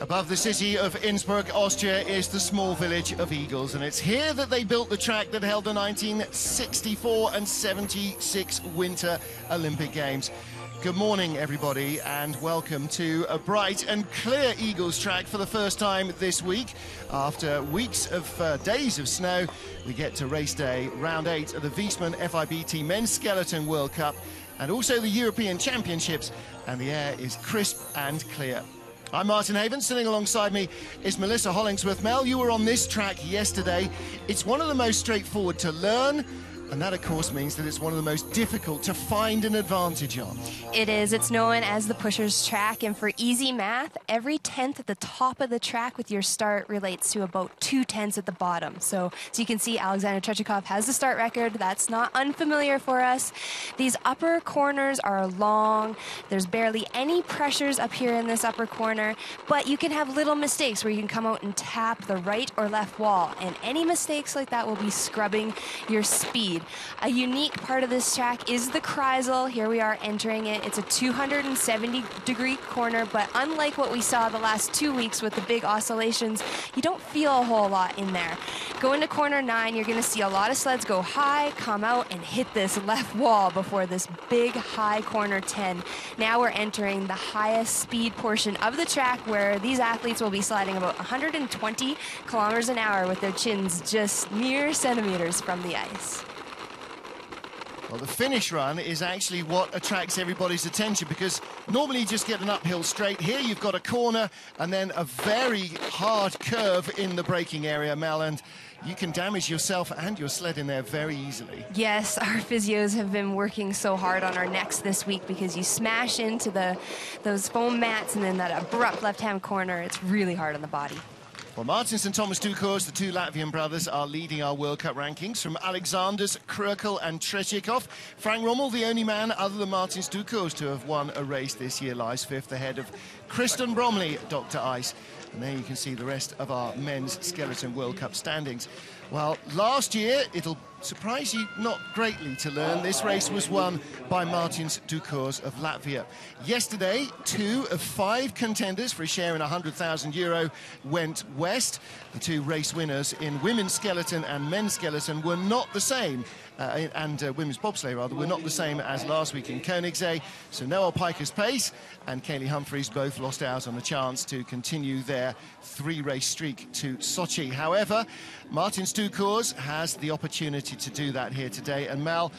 Above the city of Innsbruck, Austria, is the small village of Igls, and it's here that they built the track that held the 1964 and 76 Winter Olympic Games. Good morning, everybody, and welcome to a bright and clear Igls track for the first time this week. After weeks of days of snow, we get to race day, round 8 of the Wiesmann FIBT Men's Skeleton World Cup, and also the European Championships, and the air is crisp and clear. I'm Martin Haven. Sitting alongside me is Melissa Hollingsworth. Mel, you were on this track yesterday. It's one of the most straightforward to learn, and that, of course, means that it's one of the most difficult to find an advantage on. It is. It's known as the pusher's track, and for easy math, every tenth at the top of the track with your start relates to about 2 tenths at the bottom. So you can see Alexander Trechikov has the start record. That's not unfamiliar for us. These upper corners are long. There's barely any pressures up here in this upper corner, but you can have little mistakes where you can come out and tap the right or left wall, and any mistakes like that will be scrubbing your speed. A unique part of this track is the Kreisel. Here we are entering it. It's a 270-degree corner, but unlike what we saw the last 2 weeks with the big oscillations, you don't feel a whole lot in there. Going to corner 9, you're going to see a lot of sleds go high, come out, and hit this left wall before this big high corner 10. Now we're entering the highest speed portion of the track, where these athletes will be sliding about 120 kilometers an hour with their chins just mere centimeters from the ice. Well, the finish run is actually what attracts everybody's attention, because normally you just get an uphill straight. Here you've got a corner and then a very hard curve in the braking area, Mel, and you can damage yourself and your sled in there very easily. Yes, our physios have been working so hard on our necks this week, because you smash into those foam mats and then that abrupt left-hand corner. It's really hard on the body. Well, Martins and Thomas Dukos, the two Latvian brothers, are leading our World Cup rankings from Alexanders, Krökel and Trechikov. Frank Rommel, the only man other than Martins Dukos to have won a race this year, lies 5th ahead of Kristen Bromley, Dr. Ice. And there you can see the rest of our men's skeleton World Cup standings. Well, last year, it'll surprise you not greatly to learn, this race was won by Martins Dukos of Latvia. Yesterday, 2 of 5 contenders for a share in €100,000 went west. The 2 race winners in women's skeleton and men's skeleton were not the same, women's bobsleigh rather, were not the same as last week in Koenigsee. So Noel Piker's pace and Kaylee Humphries both lost out on the chance to continue their 3-race streak to Sochi. However, Martins Dukos has the opportunity to do that here today. And Mal,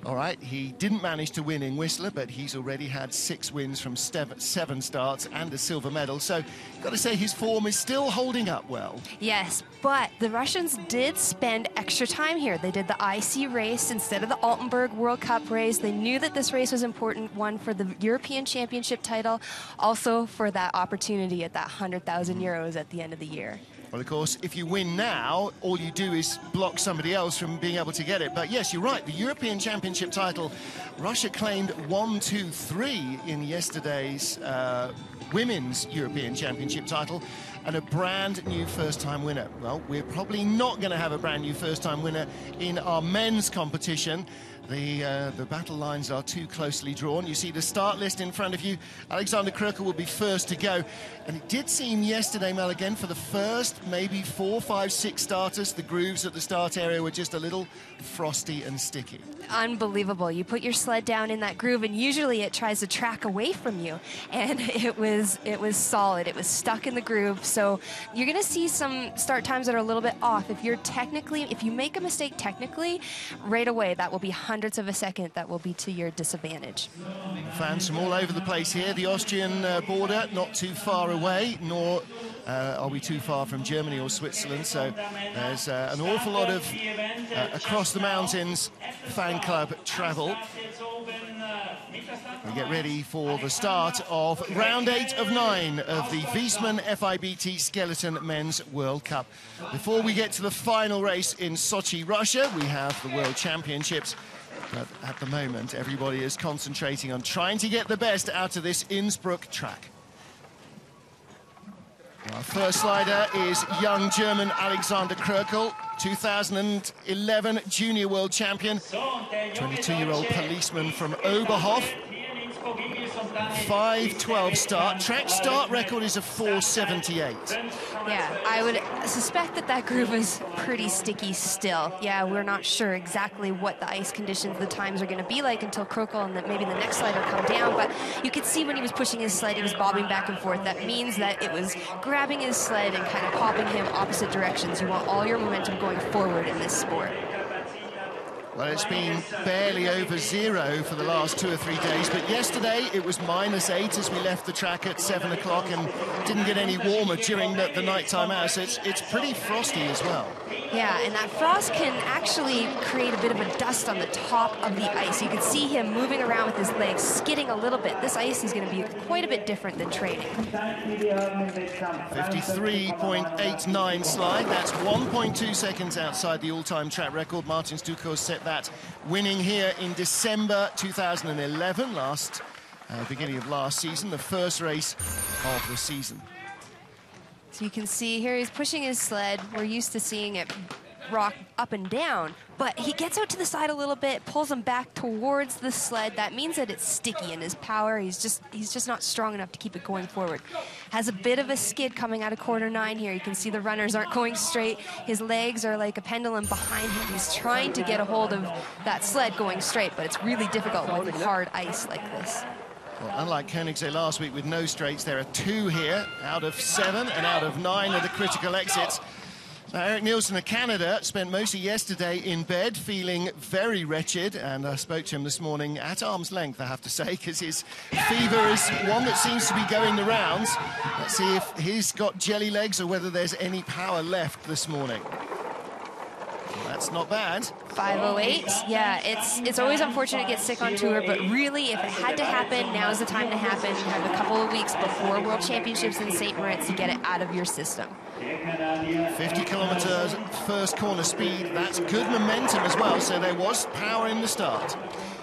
all right, he didn't manage to win in Whistler, but he's already had 6 wins from 7 starts and a silver medal. So, got to say, his form is still holding up well. Yes, but the Russians did spend extra time here. They did the IC race instead of the Altenburg World Cup race. They knew that this race was important, one for the European Championship title, also for that opportunity at that €100,000 at the end of the year. Well, of course, if you win now, all you do is block somebody else from being able to get it. But yes, you're right, the European Championship title, Russia claimed 1, 2, 3 in yesterday's Women's European Championship title, and a brand new first-time winner. Well, we're probably not going to have a brand new first-time winner in our men's competition. The battle lines are too closely drawn. You see the start list in front of you. Alexander Krökel will be first to go. And it did seem yesterday, Mel, again, for the first maybe 4, 5, 6 starters, the grooves at the start area were just a little frosty and sticky. Unbelievable. You put your sled down in that groove, and usually it tries to track away from you. And it was solid. It was stuck in the groove. So you're going to see some start times that are a little bit off. If you make a mistake technically, right away, that will be hundredths of a second that will be to your disadvantage. Fans from all over the place here. The Austrian border not too far away, nor are we too far from Germany or Switzerland. So there's an awful lot of across the mountains fan club travel. We get ready for the start of round 8 of 9 of the Wiesmann FIBT Skeleton Men's World Cup. Before we get to the final race in Sochi, Russia, we have the World Championships. But at the moment, everybody is concentrating on trying to get the best out of this Innsbruck track. Our first slider is young German Alexander Krökel, 2011 Junior World Champion, 22-year-old policeman from Oberhof. 5:12 start. Track start record is a 4:78. Yeah, I would suspect that that groove is pretty sticky still. Yeah, we're not sure exactly what the ice conditions, the times are going to be like until Krokl and maybe the next slider come down, but you could see when he was pushing his sled, he was bobbing back and forth. That means that it was grabbing his sled and kind of popping him opposite directions. You want all your momentum going forward in this sport. Well, it's been barely over 0 for the last 2 or 3 days, but yesterday it was -8 as we left the track at 7 o'clock and didn't get any warmer during the nighttime hours, so it's pretty frosty as well. Yeah, and that frost can actually create a bit of a dust on the top of the ice. You can see him moving around with his legs, skidding a little bit. This ice is going to be quite a bit different than training. 53.89 slide. That's 1.2 seconds outside the all-time track record. Martin Stuko set that, winning here in December 2011, beginning of last season, the first race of the season. So you can see here he's pushing his sled. We're used to seeing it rock up and down, but he gets out to the side a little bit, pulls him back towards the sled. That means that it's sticky in his power. He's just not strong enough to keep it going forward. Has a bit of a skid coming out of corner 9 here. You can see the runners aren't going straight. His legs are like a pendulum behind him. He's trying to get a hold of that sled going straight, but it's really difficult with hard ice like this. Well, unlike Koenigsegg last week with no straights, there are 2 here out of 7 and out of 9 of the critical exits. Now, Erik Nielsen of Canada spent most of yesterday in bed feeling very wretched, and I spoke to him this morning at arm's length, I have to say, because his fever is one that seems to be going the rounds. Let's see if he's got jelly legs or whether there's any power left this morning. That's not bad. 5:08. Yeah, it's always unfortunate to get sick on tour, but really, if it had to happen, now's the time to happen. You have a couple of weeks before World Championships in St. Moritz to get it out of your system. 50 kilometers first corner speed. That's good momentum as well, so there was power in the start.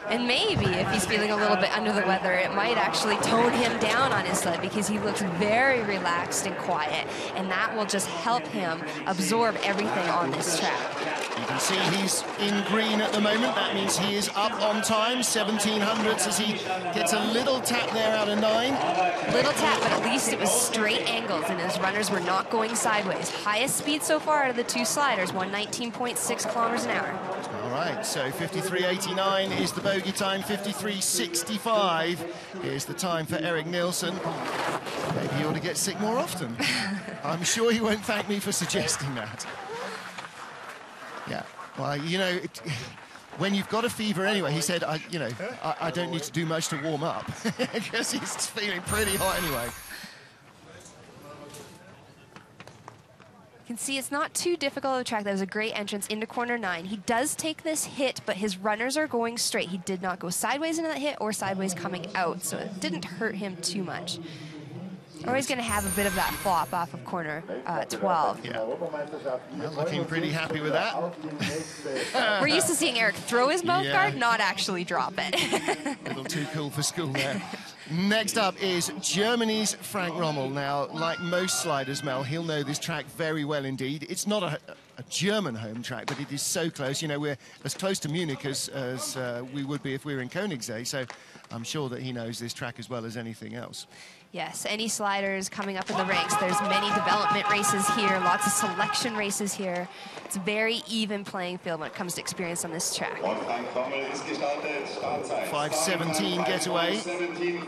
And maybe if he's feeling a little bit under the weather, it might actually tone him down on his sled because he looks very relaxed and quiet, and that will just help him absorb everything on this track. You can see he's in green at the moment. That means he is up on time, 1700s, as he gets a little tap there out of 9. Little tap, but at least it was straight angles, and his runners were not going sideways. Highest speed so far out of the 2 sliders, 119.6 kilometers an hour. All right, so 53.89 is the bogey time, 53.65 is the time for Erik Nielsen. Maybe he ought to get sick more often. I'm sure he won't thank me for suggesting that. Yeah, well, you know, when you've got a fever anyway, he said, I don't need to do much to warm up because he's feeling pretty hot anyway. You can see it's not too difficult of a track. That was a great entrance into corner 9. He does take this hit, but his runners are going straight. He did not go sideways into that hit or sideways coming out, so it didn't hurt him too much. Or he's going to have a bit of that flop off of corner 12. Yeah, well, looking pretty happy with that. We're used to seeing Erik throw his mouth guard, not actually drop it. A little too cool for school there. Next up is Germany's Frank Rommel. Now, like most sliders, Mel, he'll know this track very well indeed. It's not a German home track, but it is so close. You know, we're as close to Munich as we would be if we were in Koenigsegg, so I'm sure that he knows this track as well as anything else. Yes, any sliders coming up in the ranks. There's many development races here, lots of selection races here. It's a very even playing field when it comes to experience on this track. 5:17 getaway. He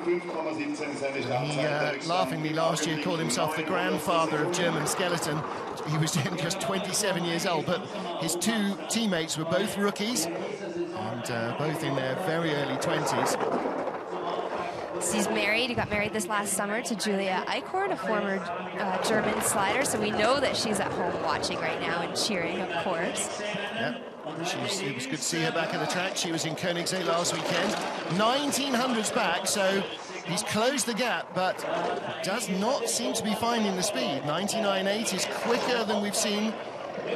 laughingly last year called himself the grandfather of German skeleton. He was just 27 years old, but his 2 teammates were both rookies and both in their very early 20s. He's married. He got married this last summer to Julia Eichhorn, a former German slider, so we know that she's at home watching right now and cheering, of course. Yep. It was good to see her back at the track. She was in Koenigsegg last weekend. 1900s back, so he's closed the gap, but does not seem to be finding the speed. 99.8 is quicker than we've seen.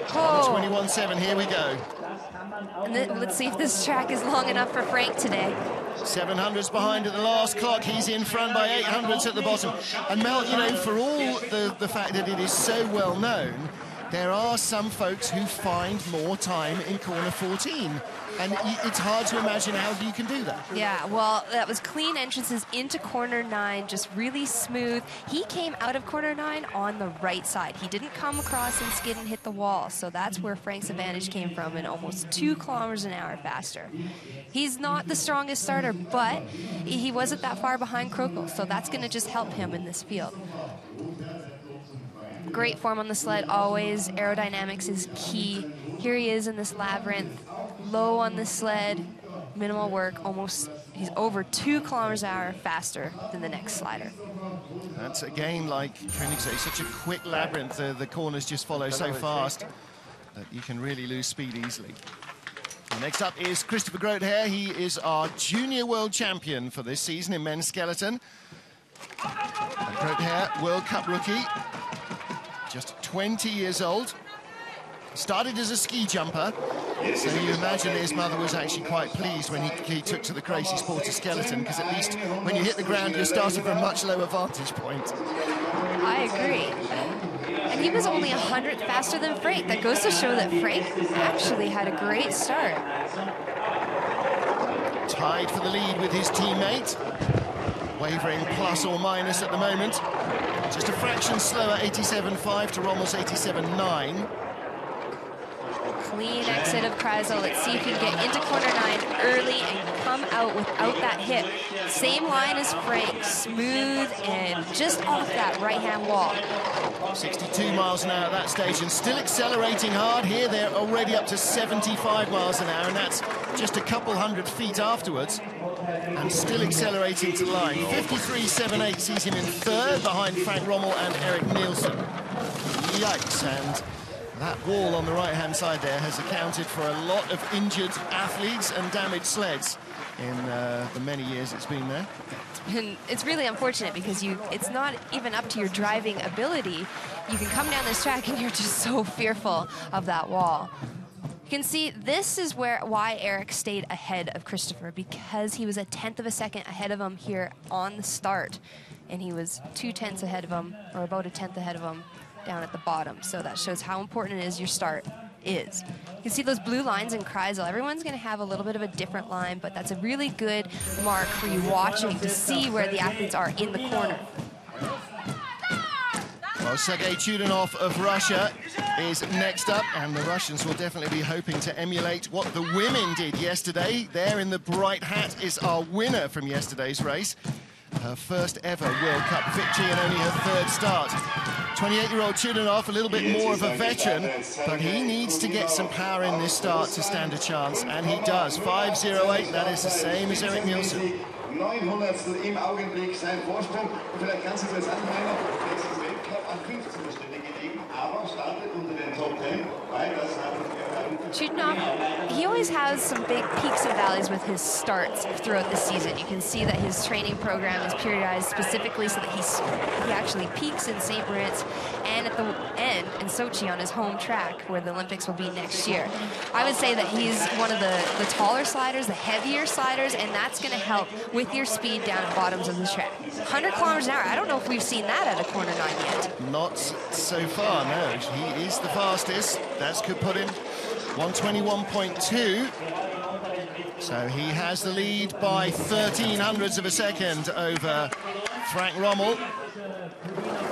21.7, here we go. And then, let's see if this track is long enough for Frank today. 700s behind at the last clock. He's in front by 800s at the bottom. And Mel, you know, for all the fact that it is so well known, there are some folks who find more time in corner 14. And it's hard to imagine how you can do that. Yeah, well, that was clean entrances into corner 9, just really smooth. He came out of corner 9 on the right side. He didn't come across and skid and hit the wall, so that's where Frank's advantage came from, and almost 2 kilometers an hour faster. He's not the strongest starter, but he wasn't that far behind Krokl, so that's going to just help him in this field. Great form on the sled always. Aerodynamics is key. Here he is in this labyrinth, low on the sled, minimal work, he's over 2 kilometers an hour faster than the next slider. That's again like Koenigsegg, such a quick labyrinth. The corners just follow so fast that you can really lose speed easily. Next up is Christopher Groothair. He is our junior world champion for this season in men's skeleton. Groothair, World Cup rookie, just 20 years old. Started as a ski jumper, so you imagine his mother was actually quite pleased when he took to the crazy sport of skeleton, because at least when you hit the ground, you're starting from a much lower vantage point. I agree. And he was only 100th faster than Frank. That goes to show that Frank actually had a great start. Tied for the lead with his teammate. Wavering plus or minus at the moment. Just a fraction slower, 87.5 to Rommel's 87.9. Clean exit of Kreisel. Let's see if he can get into corner 9 early and come out without that hit. Same line as Frank, smooth and just off that right-hand wall. 62 miles an hour at that stage and still accelerating hard. Here they're already up to 75 miles an hour, and that's just a couple hundred feet afterwards. And still accelerating to line. 53.78 sees him in 3rd behind Frank Rommel and Eric Nielsen. Yikes, and that wall on the right-hand side there has accounted for a lot of injured athletes and damaged sleds in the many years it's been there. And it's really unfortunate because it's not even up to your driving ability. You can come down this track and you're just so fearful of that wall. You can see this is why Eric stayed ahead of Christopher, because he was a 1/10 of a second ahead of him here on the start, and he was 2/10 ahead of him, or about a 1/10 ahead of him down at the bottom. So that shows how important it is your start is. You can see those blue lines in Kreisel. Everyone's going to have a little bit of a different line, but that's a really good mark for you watching to see where the athletes are in the corner. Well, Sergei Chudanov of Russia is next up, and the Russians will definitely be hoping to emulate what the women did yesterday. There in the bright hat is our winner from yesterday's race. Her first ever World Cup victory and only her 3rd start. 28-year-old Chudanov, a little bit more of a veteran, but he needs to get some power in this start to stand a chance, and he does. 5.08, that is the same as Eric Nielsen. 900stel im Augenblick sein Vorsprung. Und vielleicht ganz interessant, Heiner, das ist Weltcup an 15 Stelle gelegen, aber startet unter den Top 10, weil das Chudanov, he always has some big peaks and valleys with his starts throughout the season. You can see that his training program is periodized specifically so that he actually peaks in St. Moritz and at the end in Sochi on his home track where the Olympics will be next year. I would say that he's one of the taller sliders, the heavier sliders, and that's going to help with your speed down at bottoms of the track. 100 kilometers an hour, I don't know if we've seen that at a corner 9 yet. Not so far, no. He is the fastest. That could put him 121.2. So he has the lead by 1300ths of a second over Frank Rommel.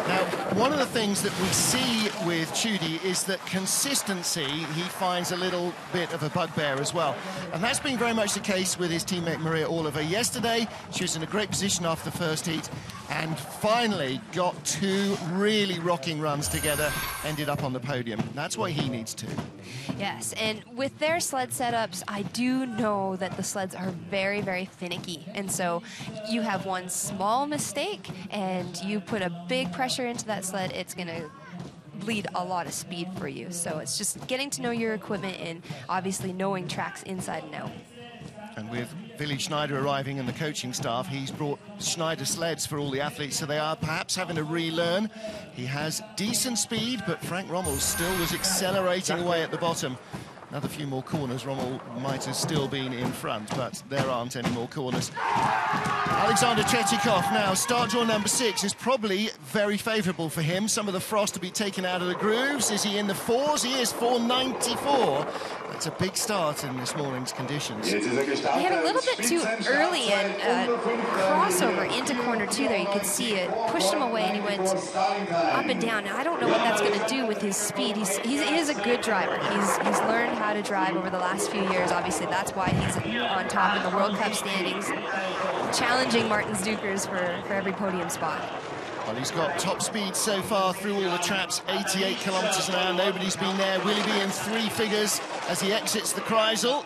Now, one of the things that we see with Chudi is that consistency, he finds a little bit of a bugbear as well. And that's been very much the case with his teammate Maria Oliver. Yesterday, she was in a great position after the first heat and finally got 2 really rocking runs together, ended up on the podium. That's what he needs to. Yes, and with their sled setups, I do know that the sleds are very, very finicky. And so you have one small mistake and you put a big pressure into that sled, it's going to bleed a lot of speed for you. So it's just getting to know your equipment and obviously knowing tracks inside and out. And with Willi Schneider arriving and the coaching staff, he's brought Schneider sleds for all the athletes, so they are perhaps having to relearn. He has decent speed, but Frank Rommel still was accelerating away at the bottom. Another few more corners. Rommel might have still been in front, but there aren't any more corners. Alexander Tretyakov now, start draw number 6 is probably very favourable for him. Some of the frost to be taken out of the grooves. Is he in the 4s? He is, 494. That's a big start in this morning's conditions. He had a little bit too early and crossover into corner 2 there. You could see it pushed him away and he went up and down. Now, I don't know what that's going to do with his speed. He is a good driver. He's learned how to drive over the last few years. Obviously, that's why he's on top in the World Cup standings, challenging Martins Dukers for every podium spot. Well, he's got top speed so far through all the traps, 88 kilometres an hour. Nobody's been there. Will he be in 3 figures as he exits the Kreisel?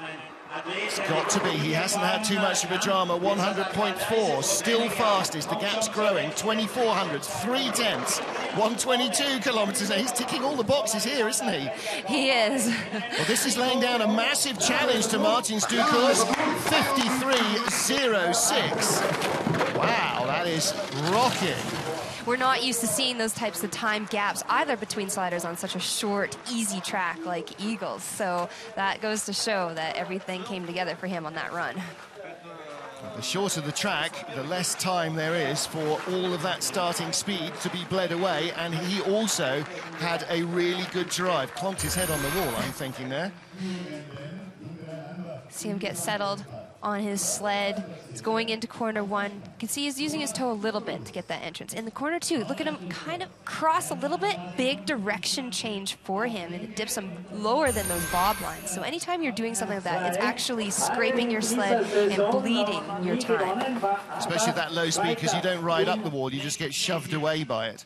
It's got to be. He hasn't had too much of a drama. 100.4, still fastest. The gap's growing. 24 hundredths, 3 tenths, 122 kilometres. He's ticking all the boxes here, isn't he? He is. Well, this is laying down a massive challenge to Martins Dukers. 53.06. Wow, that is rocking. We're not used to seeing those types of time gaps either between sliders on such a short, easy track like Igls. So that goes to show that everything came together for him on that run. The shorter the track, the less time there is for all of that starting speed to be bled away. And he also had a really good drive. Clonked his head on the wall, I'm thinking there. See him get settled on his sled. He's going into corner 1. You can see he's using his toe a little bit to get that entrance. In the corner 2, look at him kind of cross a little bit. Big direction change for him, and it dips him lower than those bob lines. So anytime you're doing something like that, it's actually scraping your sled and bleeding your time. Especially at that low speed, because you don't ride up the wall, you just get shoved away by it.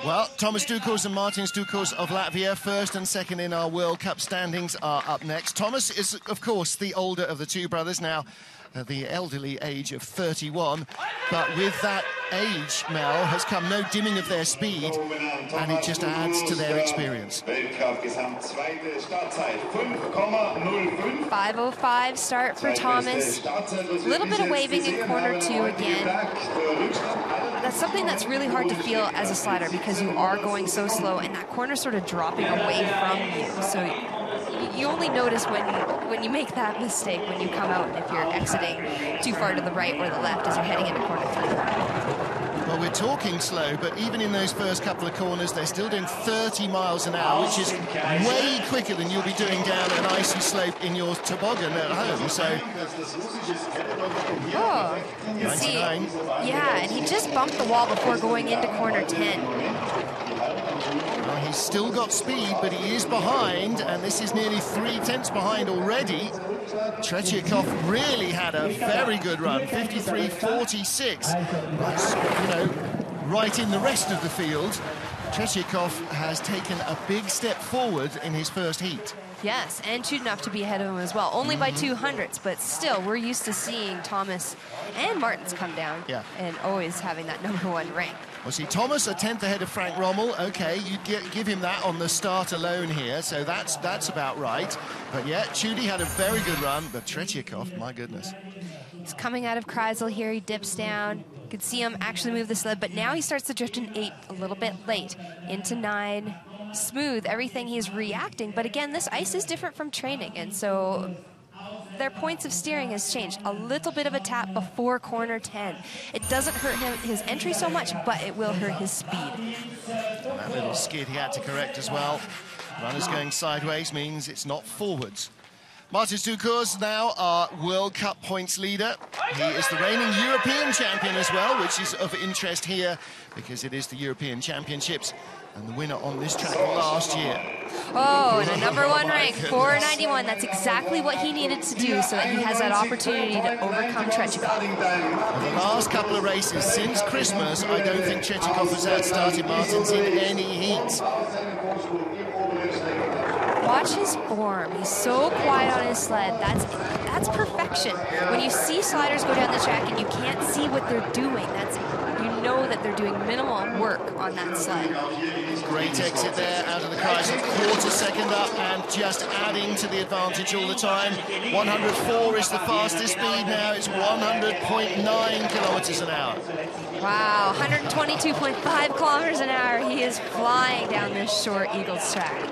Well, Tomas Dukos and Martins Dukos of Latvia, first and second in our World Cup standings, are up next. Thomas is, of course, the older of the 2 brothers, now the elderly age of 31. But with that age, Mel, has come no dimming of their speed, and it just adds to their experience. 5:05 start for Thomas. A little bit of waving in corner 2 again. That's something that's really hard to feel as a slider because you are going so slow and that corner's sort of dropping away from you. So you only notice when you make that mistake when you come out, if you're exiting too far to the right or the left as you're heading into corner 3. Well, we're talking slow, but even in those first couple of corners, they're still doing 30 miles an hour, which is way quicker than you'll be doing down an icy slope in your toboggan at home. So, oh, you see, yeah, and he just bumped the wall before going into corner 10. Well, he's still got speed, but he is behind, and this is nearly 3 tenths behind already. Tretyakov really had a very good run, 53.46. That's, you know, right in the rest of the field. Tretyakov has taken a big step forward in his first heat. Yes, and chewed enough to be ahead of him as well. Only by 200ths, but still, we're used to seeing Thomas and Martins come down and always having that #1 rank. Well, see, Thomas a 10th ahead of Frank Rommel. Okay, you give him that on the start alone here, so that's about right. But yeah, Chudy had a very good run, but Tretyakov, my goodness. He's coming out of Kreisel here. He dips down. You can see him actually move the sled, but now he starts to drift in 8 a little bit late into 9. Smooth, everything he's reacting, but again, this ice is different from training, and so their points of steering has changed. A little bit of a tap before corner 10. It doesn't hurt his entry so much, but it will hurt his speed. And that little skid he had to correct as well. Runners going sideways means it's not forwards. Martins Dukos now our World Cup points leader. He is the reigning European champion as well, which is of interest here because it is the European Championships and the winner on this track last year. Oh, and a #1 rank, 491. That's exactly what he needed to do so that he has that opportunity to overcome Tretyakov. In the last couple of races since Christmas, I don't think Tretyakov has outstarted Martins in any heats. Watch his form. He's so quiet on his sled. That's perfection. When you see sliders go down the track and you can't see what they're doing, you know that they're doing minimal work on that sled. Great exit there out of the Kreisel, quarter second up and just adding to the advantage all the time. 104 is the fastest speed now. It's 100.9 kilometers an hour. Wow, 122.5 kilometers an hour. He is flying down this short Igls track.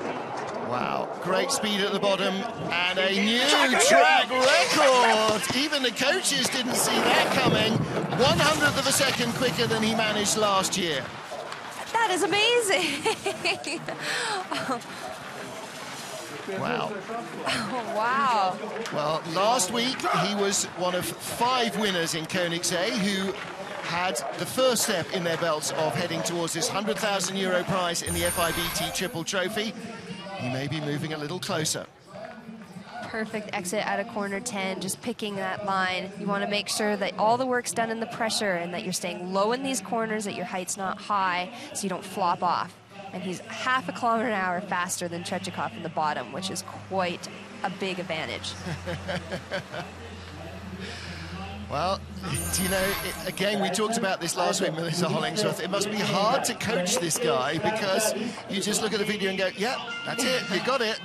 Wow, great speed at the bottom and a new track record. Even the coaches didn't see that coming. 1/100th of a second quicker than he managed last year. That is amazing. Wow. Oh, wow. Well, last week he was one of 5 winners in Koenigsegg who had the first step in their belts of heading towards this €100,000 prize in the FIBT Triple Trophy. He may be moving a little closer. Perfect exit out of corner 10, just picking that line. You want to make sure that all the work's done in the pressure and that you're staying low in these corners, that your height's not high, so you don't flop off. And he's 1/2 kilometer an hour faster than Tretiakov in the bottom, which is quite a big advantage. Well, do you know, again, we talked about this last week, Melissa Hollingsworth. It must be hard to coach this guy because you just look at the video and go, yeah, that's it, you got it.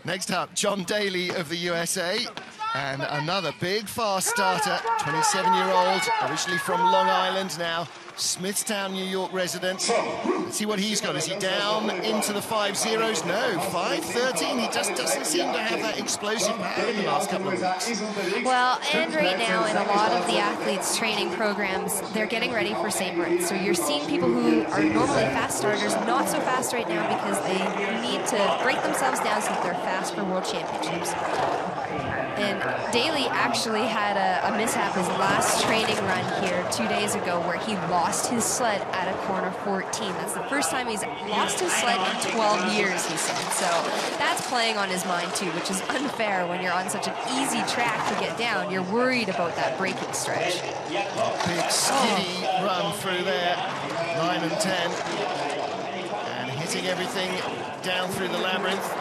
Next up, John Daly of the USA, and another big fast starter, 27-year-old, originally from Long Island, now Smithtown, New York resident. Let's see what he's got. Is he down into the 5.0s? No, 5.13. He just doesn't seem to have that explosive power in the last couple of weeks. Well, and right now in a lot of the athletes' training programs, they're getting ready for St. Moritz. So you're seeing people who are normally fast starters not so fast right now because they need to break themselves down so that they're fast for World Championships. And Daly actually had a mishap his last training run here 2 days ago where he lost his sled at a corner 14. That's the first time he's lost his sled in 12 years, he said. So that's playing on his mind too, which is unfair when you're on such an easy track to get down. You're worried about that braking stretch. Big skinny run through there, 9 and 10. And hitting everything down through the labyrinth.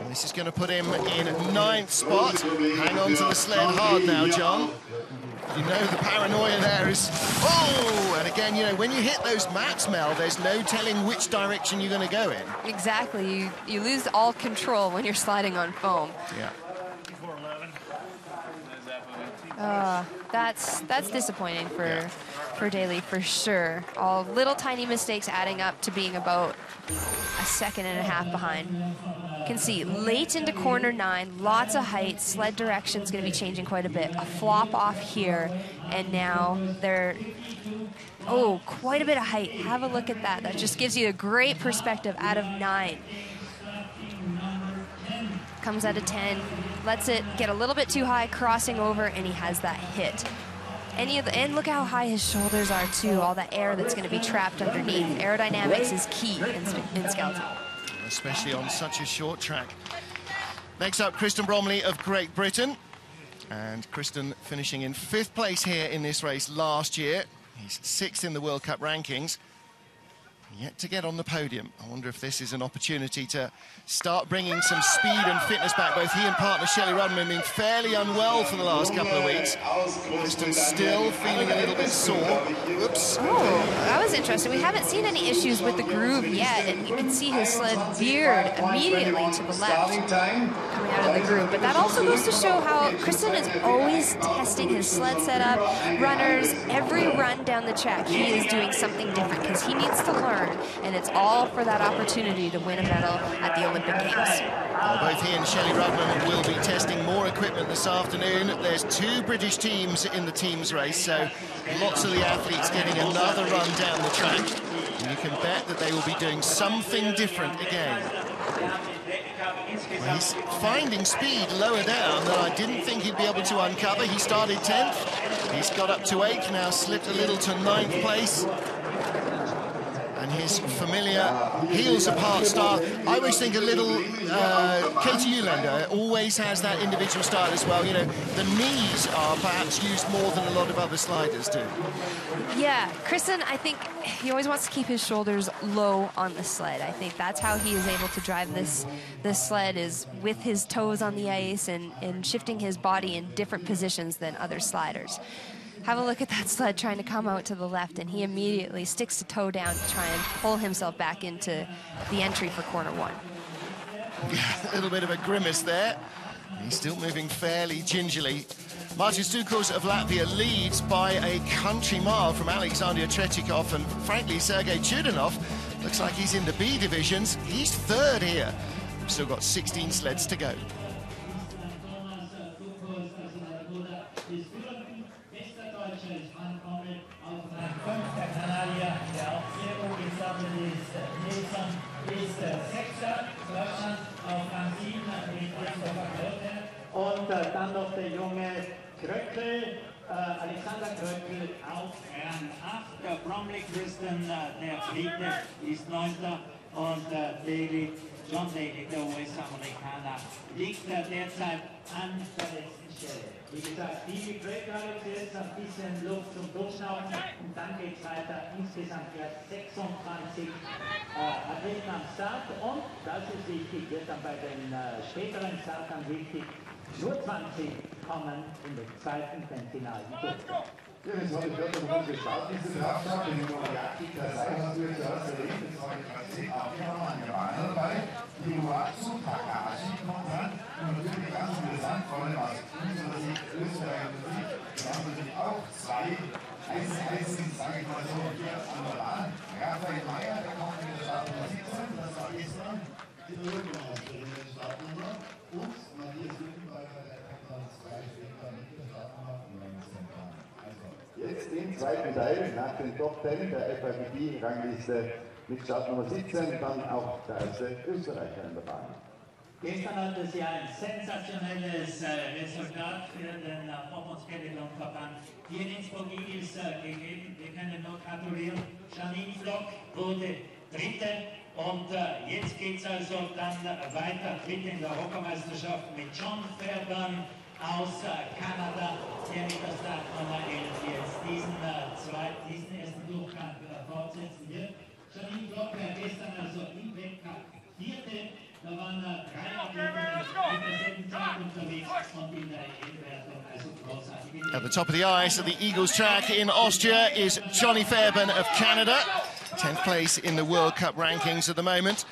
This is going to put him in 9th spot. Hang on to the sled hard now, John. You know the paranoia there is... Oh! And again, you know, when you hit those mats, Mel, there's no telling which direction you're going to go in. Exactly. You lose all control when you're sliding on foam. Yeah. That's disappointing for Daly, for sure. All little tiny mistakes adding up to being about 1.5 seconds behind. You can see late into corner 9, lots of height, sled direction's going to be changing quite a bit. A flop off here, and now they're, quite a bit of height. Have a look at that. That just gives you a great perspective out of 9. Comes out of 10, lets it get a little bit too high, crossing over, and he has that hit. And look how high his shoulders are too, all the air that's going to be trapped underneath. Aerodynamics is key in skeleton. Especially on such a short track. Next up, Kristen Bromley of Great Britain. And Kristen finishing in 5th place here in this race last year. He's 6th in the World Cup rankings. Yet to get on the podium. I wonder if this is an opportunity to start bringing some speed and fitness back. Both he and partner Shelley Rudman have been fairly unwell for the last couple of weeks. Kristen's still feeling a little bit sore. Oops. Oh, that was interesting. We haven't seen any issues with the groove yet, and you can see his sled veered immediately to the left coming out of the groove. But that also goes to show how Kristen is always testing his sled setup, runners. Every run down the track, he is doing something different because he needs to learn. And it's all for that opportunity to win a medal at the Olympic Games. Well, both he and Shelley Rudman will be testing more equipment this afternoon. There's 2 British teams in the teams race, so lots of the athletes getting another run down the track. And you can bet that they will be doing something different again. Well, he's finding speed lower down that I didn't think he'd be able to uncover. He started 10th. He's got up to 8th, now slipped a little to 9th place. And his familiar heels apart start. I always think a little Katie Uhlaender always has that individual style as well. You know, the knees are perhaps used more than a lot of other sliders do. Yeah, Kristen, I think he always wants to keep his shoulders low on the sled. I think that's how he is able to drive this sled, is with his toes on the ice and shifting his body in different positions than other sliders. Have a look at that sled trying to come out to the left, and he immediately sticks the toe down to try and pull himself back into the entry for corner 1. A little bit of a grimace there. He's still moving fairly gingerly. Martin Stukos of Latvia leads by a country mile from Alexander Tretiakov and, frankly, Sergei Chudanov, Looks like he's in the B divisions. He's third here. We've still got 16 sleds to go. Und dann noch der junge Kröckel, Alexander Kröckel auf Rang 8. Bromley Christian, der Vierte, ist 9. Und John Daly, der US-Amerikaner, liegt derzeit an der letzten Stelle. Wie gesagt, die Kröckel hat jetzt ein bisschen Luft zum Durchschnaufen und dann geht es weiter. Insgesamt gleich 26 Athleten am Start und das ist wichtig, wird dann bei den späteren Startern wichtig. Nur 20 kommen in den zweiten finalen Durchgang. Ja, jetzt habe ich gerade noch mal geschaut, diese Laufschaft, wenn ich noch die Aktik der Seite hast du jetzt zuerst erlebt, jetzt habe ich gerade gesehen, auch hier haben wir einen Japaner dabei, die Iwazu Takahashi kommt ran und natürlich ganz interessant, vor allem aus unserer Sicht, Österreich und Sicht, wir haben natürlich auch zwei Eisen, sage ich mal so, hier an der Bahn. Raphael Meyer, der kommt in der Startnummer 17, das war gestern die Bürgermeisterin der Startnummer und Matthias Wittenberger, der kommt dann 2 später mit der Startnummer 19 an. Jetzt im zweiten Teil, nach den Top 10 der FIVB-Rangliste mit Startnummer 17, dann auch der erste Österreicher in der Bahn. Gestern hat es ja ein sensationelles Resultat für den Vorwärtsskeletonverband hier in Innsbruck Igls gegeben. Wir können nur gratulieren. Janine Flock wurde Dritte und jetzt geht es also dann weiter Dritte in der Europameisterschaft mit John Fairbairn aus Kanada, der mit der Startnummer 11 jetzt diesen ersten Durchgang fortsetzen wird. Janine Flock gestern also im Weltcup Vierte. Da waren 3 Athleten mit derselben Zeit unterwegs und in der EM-Wertung, also großartig. At the top of the ice at the Igls track in Austria is Johnny Fairbairn of Canada. 10th place in the World Cup rankings at the moment.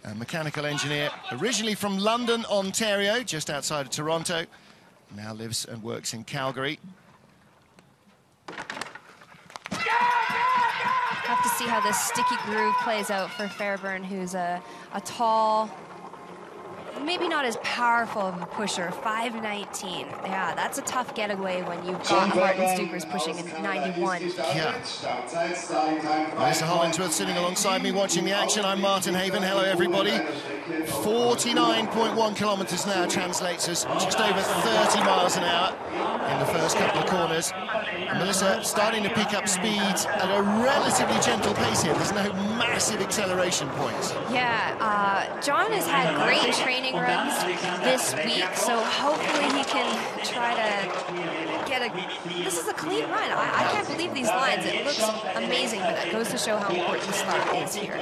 A mechanical engineer, originally from London, Ontario, just outside of Toronto. Now lives and works in Calgary. Have to see how this sticky groove plays out for Fairbairn, who's a tall, maybe not as powerful of a pusher, 5'19". Yeah, that's a tough getaway when you've got Martin Stukers pushing in 91. Yeah. Melissa Hollingsworth sitting alongside me watching the action. I'm Martin Haven. Hello, everybody. 49.1 kilometres an hour translates as just over 30 miles an hour in the first couple of corners. And Melissa starting to pick up speed at a relatively gentle pace here. There's no massive acceleration points. Yeah, John has had great training runs this week, so hopefully he can try to get a... This is a clean run. I can't believe these lines. It looks amazing, but that goes to show how important the start is here.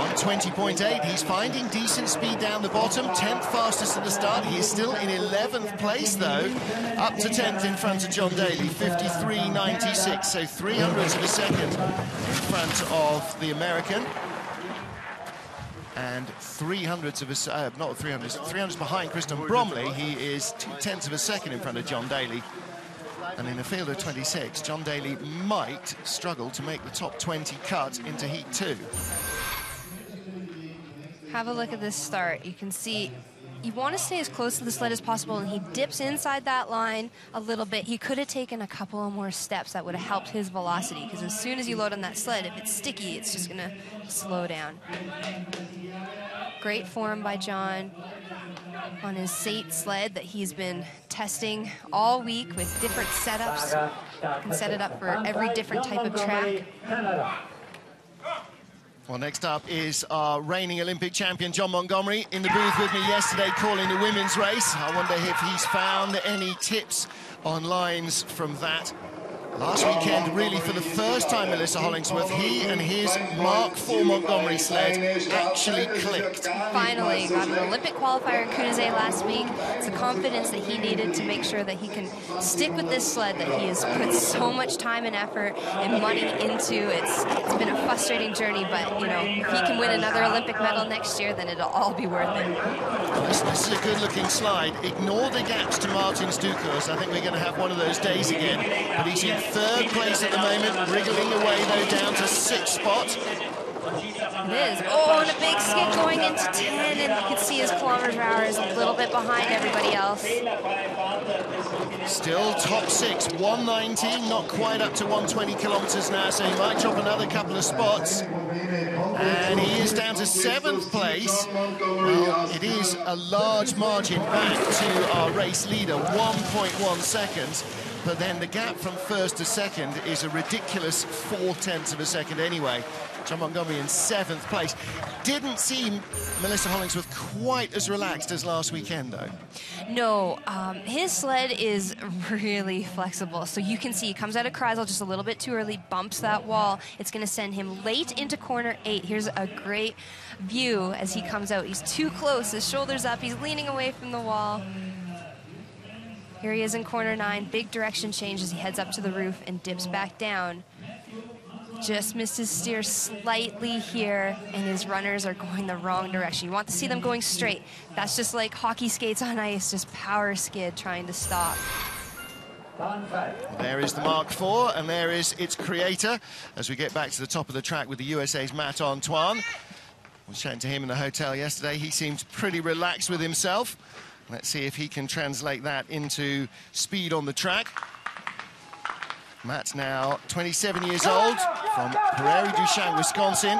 120.8, he's finding decent speed down the bottom, 10th fastest at the start. He is still in 11th place though, up to 10th in front of John Daly, 53.96, so 300ths of a second in front of the American. And 300ths of a, not 300ths, 300ths behind Kristen Bromley. He is 2/10ths of a second in front of John Daly. And in a field of 26, John Daly might struggle to make the top 20 cut into Heat 2. Have a look at this start. You can see you want to stay as close to the sled as possible, and he dips inside that line a little bit. He could have taken a couple of more steps that would have helped his velocity, because as soon as you load on that sled, if it's sticky, it's just going to slow down. Great form by John on his SATE sled that he's been testing all week with different setups. You can set it up for every different type of track. Well, next up is our reigning Olympic champion, John Montgomery, in the booth with me yesterday calling the women's race. I wonder if he's found any tips on lines from that. Last weekend, really for the first time, Melissa Hollingsworth, he and his Mark IV Montgomery sled actually clicked. Finally got an Olympic qualifier in Kunizé last week. It's the confidence that he needed to make sure that he can stick with this sled that he has put so much time and effort and money into. It's been a frustrating journey, but you know, if he can win another Olympic medal next year, then it'll all be worth it. This is a good-looking slide. Ignore the gaps to Martin Stukers. I think we're going to have one of those days again. But he's in third place at the moment, wriggling away though down to 6th spot. It is. Oh, and a big skid going into 10, and you can see his kilometers per hour is a little bit behind everybody else. Still top 6, 119, not quite up to 120 kilometers now, so he might drop another couple of spots. And he is down to 7th place. Well, it is a large margin back to our race leader, 1.1 seconds. But then the gap from 1st to 2nd is a ridiculous 0.4 of a second anyway. John Montgomery in 7th place. Didn't seem Melissa Hollingsworth quite as relaxed as last weekend, though. No, his sled is really flexible. So you can see he comes out of Kreisel just a little bit too early, bumps that wall. It's going to send him late into corner 8. Here's a great view as he comes out. He's too close, his shoulders up, he's leaning away from the wall. Here he is in corner 9, big direction change as he heads up to the roof and dips back down. Just misses steer slightly here, and his runners are going the wrong direction. You want to see them going straight. That's just like hockey skates on ice, just power skid trying to stop. There is the Mark IV, and there is its creator as we get back to the top of the track with the USA's Matt Antoine. I was chatting to him in the hotel yesterday. He seemed pretty relaxed with himself. Let's see if he can translate that into speed on the track. Matt's now 27 years old, from Prairie du Chien, Wisconsin.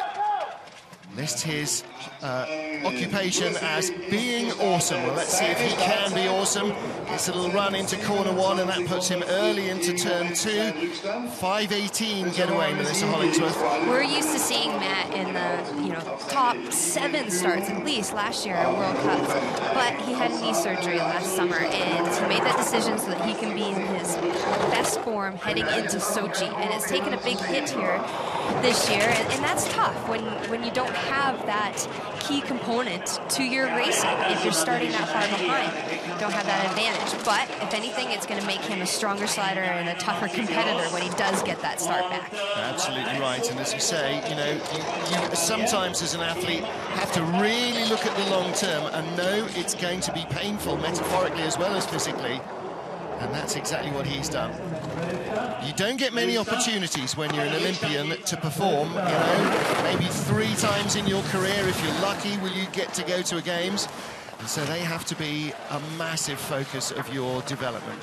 Lists his occupation as being awesome. Well, let's see if he can be awesome. It's a little run into corner 1, and that puts him early into turn 2. 5:18 getaway, Melissa Hollingsworth. We're used to seeing Matt in the top 7 starts at least last year at World Cups, but he had knee surgery last summer, and he made that decision so that he can be in his best form heading into Sochi. And it's taken a big hit here this year, and that's tough when you don't have that key component to your racing. If you're starting that far behind, you don't have that advantage. But if anything, it's going to make him a stronger slider and a tougher competitor when he does get that start back. Absolutely right. And as you say, you sometimes as an athlete have to really look at the long term and know it's going to be painful, metaphorically as well as physically. And that's exactly what he's done. You don't get many opportunities when you're an Olympian to perform, maybe 3 times in your career, if you're lucky, will you get to go to a Games. And so they have to be a massive focus of your development.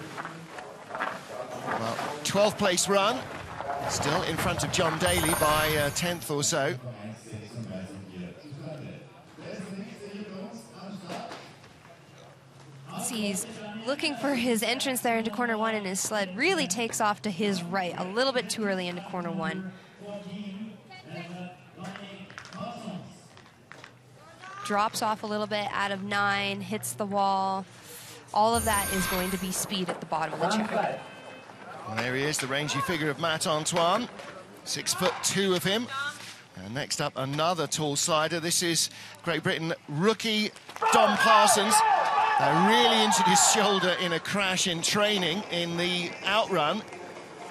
Well, 12th place run, still in front of John Daly by a 10th or so. He's looking for his entrance there into corner 1, and his sled really takes off to his right a little bit too early into corner 1. Drops off a little bit out of 9, hits the wall. All of that is going to be speed at the bottom of the track. Well, there he is, the rangy figure of Matt Antoine. 6'2" of him. And next up, another tall slider. This is Great Britain rookie Dom Parsons. Really injured his shoulder in a crash in training in the outrun,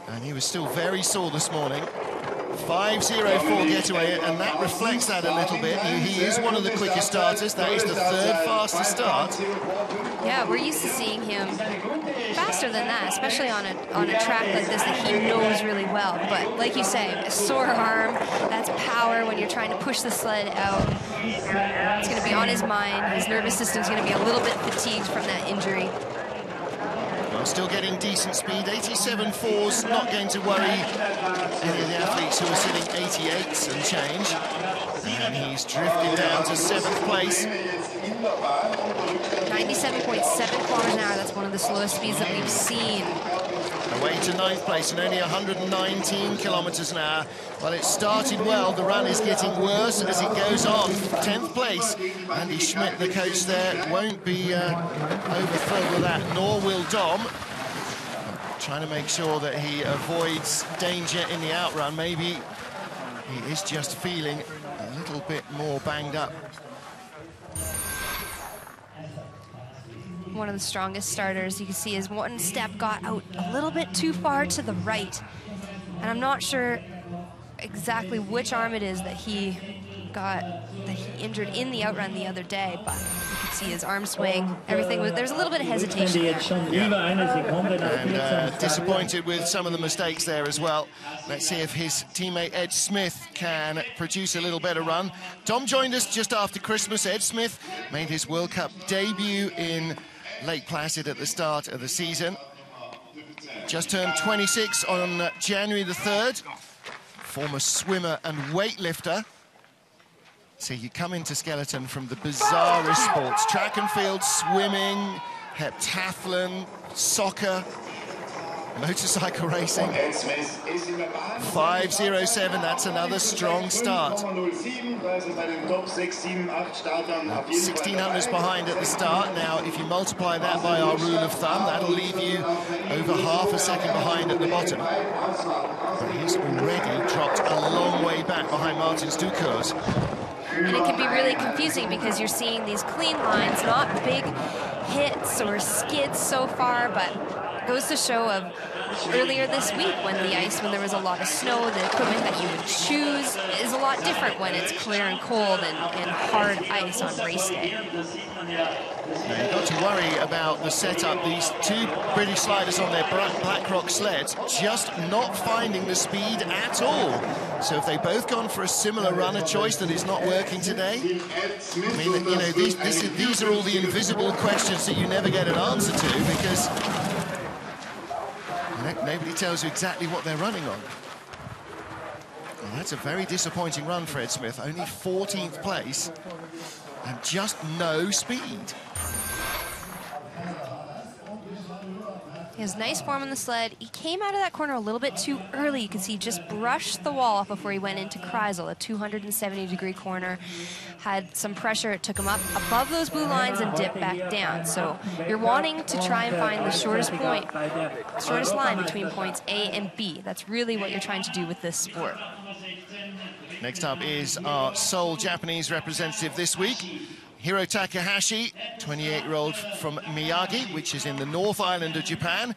and he was still very sore this morning. 5:04 getaway, and that reflects that a little bit. He is one of the quickest starters. That is the 3rd fastest start. Yeah, we're used to seeing him faster than that, especially on a track like this that he knows really well. But like you say, a sore arm, that's power when you're trying to push the sled out. It's going to be on his mind. His nervous system's going to be a little bit fatigued from that injury. Well, still getting decent speed. 87.4's not going to worry any of the athletes who are sitting 88s and change. And he's drifted down to 7th place. 97.7 kilometers an hour. That's one of the slowest speeds that we've seen. Away to 9th place and only 119 kilometers an hour. Well, it started well. The run is getting worse as it goes on. 10th place. Andy Schmidt, the coach there, won't be overfilled with that, nor will Dom. Trying to make sure that he avoids danger in the outrun. Maybe he is just feeling a little bit more banged up. One of the strongest starters. You can see his one step got out a little bit too far to the right. And I'm not sure exactly which arm it is that he got injured in the outrun the other day, but you could see his arm swing, everything. There's a little bit of hesitation there. And disappointed with some of the mistakes there as well. Let's see if his teammate Ed Smith can produce a little better run. Tom joined us just after Christmas. Ed Smith made his World Cup debut in Lake Placid at the start of the season. Just turned 26 on January the 3rd. Former swimmer and weightlifter. So you come into skeleton from the bizarrest sports: track and field, swimming, heptathlon, soccer, motorcycle racing. 5:07, that's another strong start. 1600s behind at the start. Now, if you multiply that by our rule of thumb, that'll leave you over half a second behind at the bottom. But he's already dropped a long way back behind Martin Stukows. And it can be really confusing because you're seeing these clean lines, not big hits or skids so far, but it goes to show of earlier this week when there was a lot of snow, the equipment that you would choose is a lot different when it's clear and cold and hard ice on race day. Now you've got to worry about the setup. These two British sliders on their BlackRock sleds just not finding the speed at all. So if they've both gone for a similar runner choice that is not working today, I mean, you know, these are all the invisible questions that you never get an answer to because nobody tells you exactly what they're running on. Well, that's a very disappointing run for Ed Smith. Only 14th place and just no speed. He has nice form on the sled. He came out of that corner a little bit too early. You can see he just brushed the wall off before he went into Kreisel, a 270-degree corner. Had some pressure. It took him up above those blue lines and dipped back down. So you're wanting to try and find the shortest line between points A and B. That's really what you're trying to do with this sport. Next up is our sole Japanese representative this week, Hiro Takahashi, 28-year-old from Miyagi, which is in the North Island of Japan.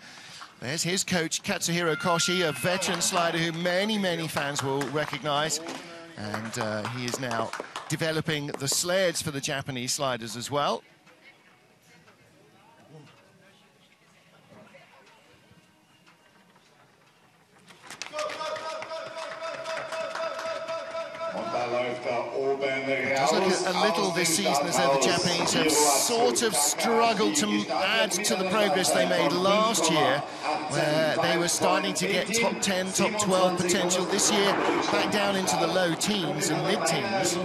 There's his coach, Katsuhiro Koshi, a veteran slider who many fans will recognize. And he is now developing the sleds for the Japanese sliders as well. It does look a little this season as though the Japanese have sort of struggled to add to the progress they made last year, where they were starting to get top 10, top 12 potential. This year, back down into the low teens and mid-teens.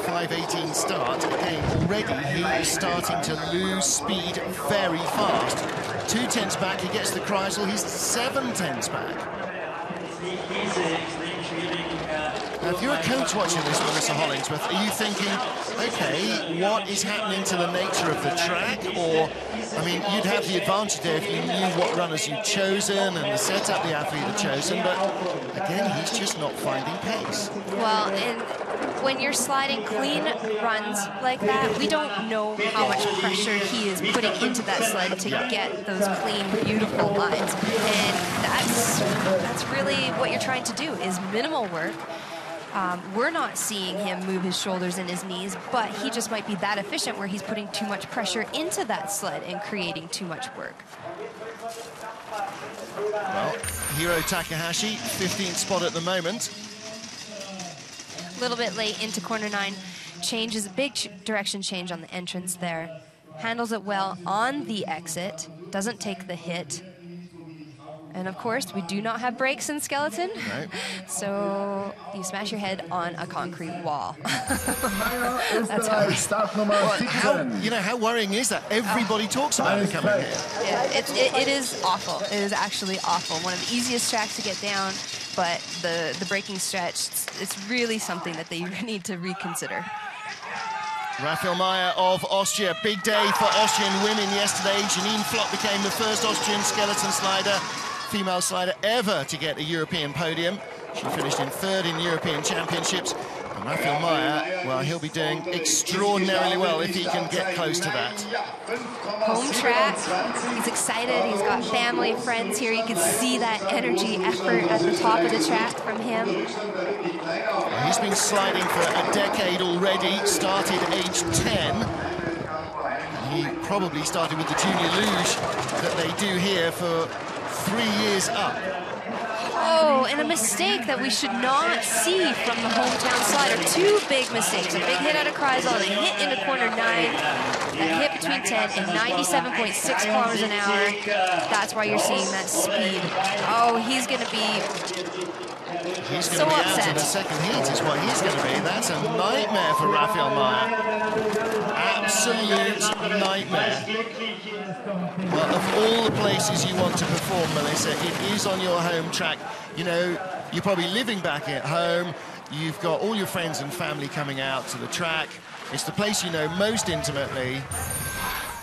5:18 start. Again, already he is starting to lose speed very fast. 2 tenths back, he gets the Kreisel, he's 7 tenths back. Now, if you're a coach watching this, Melissa Hollingsworth, are you thinking, okay, what is happening to the nature of the track? Or, I mean, you'd have the advantage there if you knew what runners you'd chosen and the setup the athlete had chosen, but again, he's just not finding pace. Well, and when you're sliding clean runs like that, we don't know how much pressure he is putting into that sled to get those clean, beautiful lines. And that's really what you're trying to do, is minimal work. We're not seeing him move his shoulders and his knees, but he just might be that efficient where he's putting too much pressure into that sled and creating too much work. Well, Hiro Takahashi, 15th spot at the moment. A little bit late into corner 9. Changes, a big direction change on the entrance there. Handles it well on the exit, doesn't take the hit. And of course, we do not have brakes in skeleton, right. So you smash your head on a concrete wall. That's how worrying is that? Everybody talks about it coming here. Yeah, it is awful. It is actually awful. One of the easiest tracks to get down, but the braking stretch, it's really something that they need to reconsider. Raphael Meyer of Austria. Big day for Austrian women yesterday. Janine Flock became the first Austrian skeleton slider, female slider ever to get a European podium. She finished in 3rd in European Championships. And Raphael Meyer, well, he'll be doing extraordinarily well if he can get close to that. Home track, he's excited, he's got family, friends here. You can see that energy, effort at the top of the track from him. Well, he's been sliding for a decade already, started age 10. He probably started with the junior luge that they do here for 3 years up. Oh, and a mistake that we should not see from the hometown slider. Two big mistakes. A big hit out of Kreisel and a hit into corner 9. That hit between 10 and 97.6 kilometers an hour. That's why you're seeing that speed. Oh, he's going to be so upset. Out in the second heat is what he's going to be. That's a nightmare for Raphael Meyer. Absolute nightmare. Well, of all the places you want to perform, Melissa, it is on your home track. You know, you're probably living back at home. You've got all your friends and family coming out to the track. It's the place you know most intimately,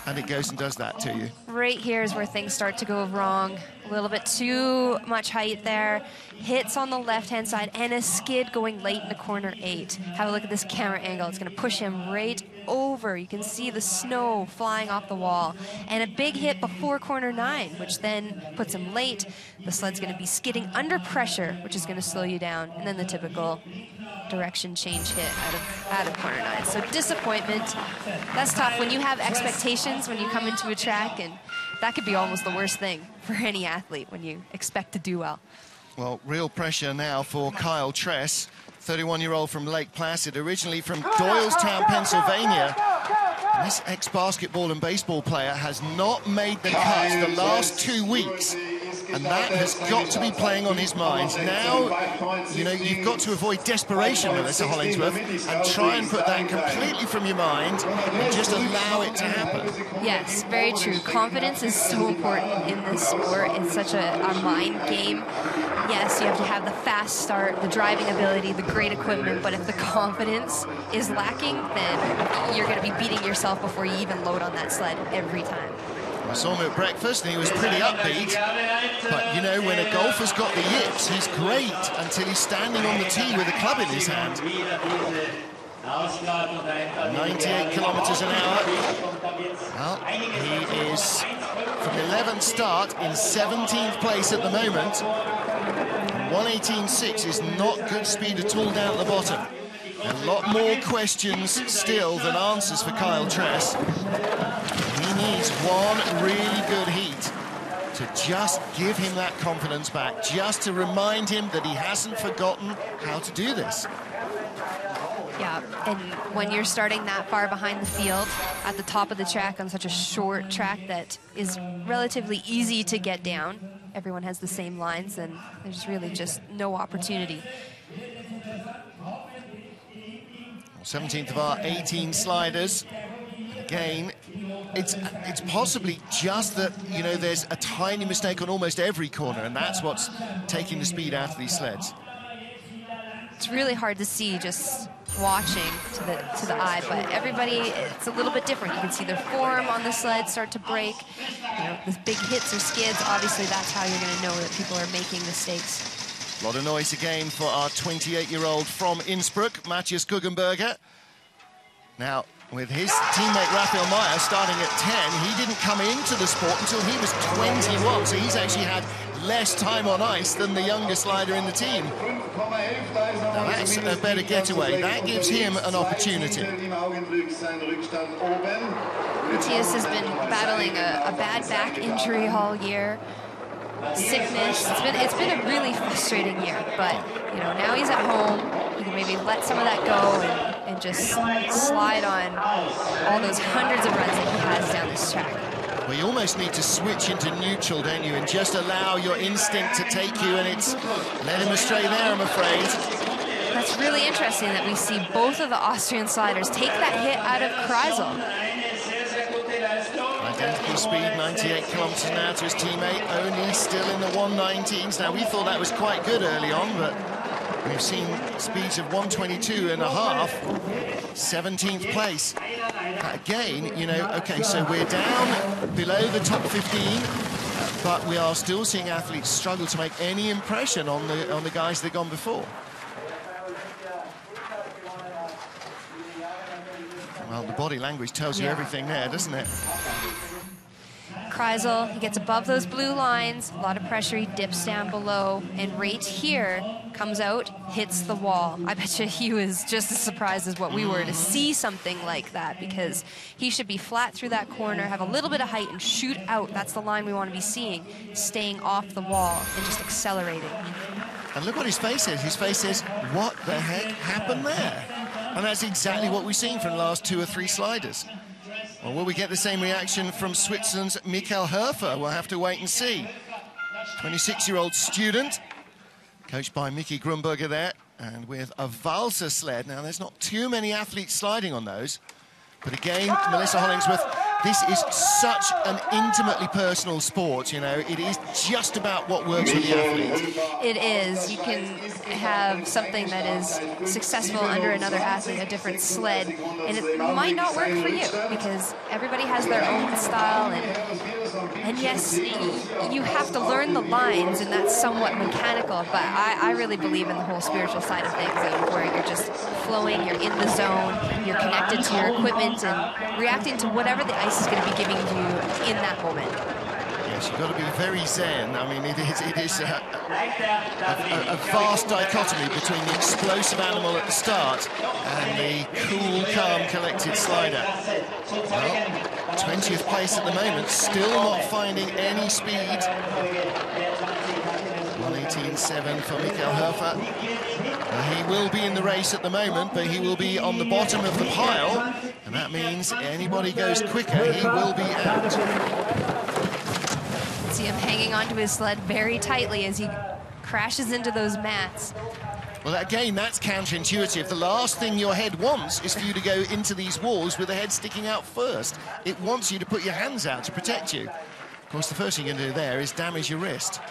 and it goes and does that to you. Right here is where things start to go wrong. A little bit too much height there. Hits on the left-hand side and a skid going late into corner 8. Have a look at this camera angle. It's going to push him right over. You can see the snow flying off the wall. And a big hit before corner 9, which then puts him late. The sled's going to be skidding under pressure, which is going to slow you down. And then the typical direction change hit out of corner 9. So disappointment. That's tough when you have expectations when you come into a track, and that could be almost the worst thing for any athlete when you expect to do well. Well, real pressure now for Kyle Tress, 31-year-old from Lake Placid, originally from Doylestown, Pennsylvania. And this ex-basketball and baseball player has not made the cut the last 2 weeks. And that has got to be playing on his mind. Now, you know, you've got to avoid desperation, Melissa Hollingsworth, and try and put that completely from your mind and just allow it to happen. Yes, very true. Confidence is so important in this sport. It's such a mind game. Yes, you have to have the fast start, the driving ability, the great equipment, but if the confidence is lacking, then you're going to be beating yourself before you even load on that sled every time. I saw him at breakfast and he was pretty upbeat, but you know, when a golfer's got the yips, he's great until he's standing on the tee with a club in his hand. 98 kilometers an hour. Well, he is from 11th start in 17th place at the moment. 118.6 is not good speed at all down at the bottom. A lot more questions still than answers for Kyle Tress. He needs one really good heat to just give him that confidence back, just to remind him that he hasn't forgotten how to do this. Yeah, and when you're starting that far behind the field at the top of the track on such a short track that is relatively easy to get down, everyone has the same lines, and there's really just no opportunity. 17th of our 18 sliders. Again, it's possibly just that, you know, there's a tiny mistake on almost every corner, and that's what's taking the speed out of these sleds. It's really hard to see just watching to the eye, but everybody, it's a little bit different. You can see their form on the sled start to break. You know, with big hits or skids, obviously that's how you're going to know that people are making mistakes. A lot of noise again for our 28-year-old from Innsbruck, Matthias Guggenberger. Now, with his teammate Raphael Meyer starting at 10, he didn't come into the sport until he was 21, so he's actually had less time on ice than the younger slider in the team. Now that's a better getaway. That gives him an opportunity. Matthias has been battling a bad back injury all year. Sickness. It's been a really frustrating year, but you know, now he's at home. He can maybe let some of that go and just slide on all those hundreds of runs that he has down this track. Well, you almost need to switch into neutral, don't you, and just allow your instinct to take you, and it's led him astray there, I'm afraid. That's really interesting that we see both of the Austrian sliders take that hit out of Kreisel. Identical speed, 98 kilometers an hour to his teammate, only still in the 119s. Now, we thought that was quite good early on, but we've seen speeds of 122.5, 17th place. Again, you know, okay, so we're down below the top 15, but we are still seeing athletes struggle to make any impression on the guys that have gone before. Well, the body language tells you everything there, doesn't it? Kreisel, he gets above those blue lines, a lot of pressure, he dips down below, and right here, comes out, hits the wall. I bet you he was just as surprised as what we were to see something like that, because he should be flat through that corner, have a little bit of height, and shoot out. That's the line we want to be seeing, staying off the wall and just accelerating. And look what his face is. His face says, what the heck happened there? And that's exactly what we've seen from the last 2 or 3 sliders. Well, will we get the same reaction from Switzerland's Michael Hoefer? We'll have to wait and see. 26-year-old student, coached by Mickey Grunberger there, and with a Valser sled. Now, there's not too many athletes sliding on those, but again, Melissa Hollingsworth, this is such an intimately personal sport, you know. It is just about what works for the athlete. It is. You can have something that is successful under another athlete, a different sled, and it might not work for you because everybody has their own style, and yes, you have to learn the lines, and that's somewhat mechanical, but I really believe in the whole spiritual side of things, where you're just flowing, you're in the zone, you're connected to your equipment and reacting to whatever the ice is going to be giving you in that moment. Yes, you've got to be very zen. I mean, it is a vast dichotomy between the explosive animal at the start and the cool, calm, collected slider. Well, 20th place at the moment, still not finding any speed. 1:18.7 for Michael Hoefer. He will be in the race at the moment, but he will be on the bottom of the pile, and that means anybody goes quicker, he will be out. See him hanging onto his sled very tightly as he crashes into those mats. Well, again, that's counterintuitive. The last thing your head wants is for you to go into these walls with the head sticking out first. It wants you to put your hands out to protect you. Of course, the first thing you can do there is damage your wrist.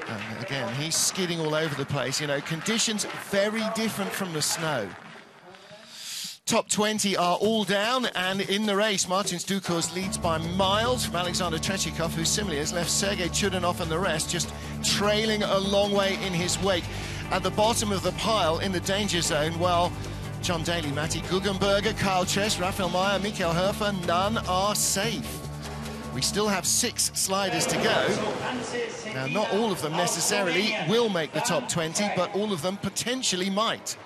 And again, he's skidding all over the place. You know, conditions very different from the snow. Top 20 are all down, and in the race, Martin Stukos leads by miles from Alexander Trechikov, who similarly has left Sergei Chudinov and the rest just trailing a long way in his wake. At the bottom of the pile, in the danger zone, well, John Daly, Matti Guggenberger, Kyle Chess, Raphael Meyer, Michael Hoefer, none are safe. We still have 6 sliders to go. Now, not all of them necessarily will make the top 20, but all of them potentially might.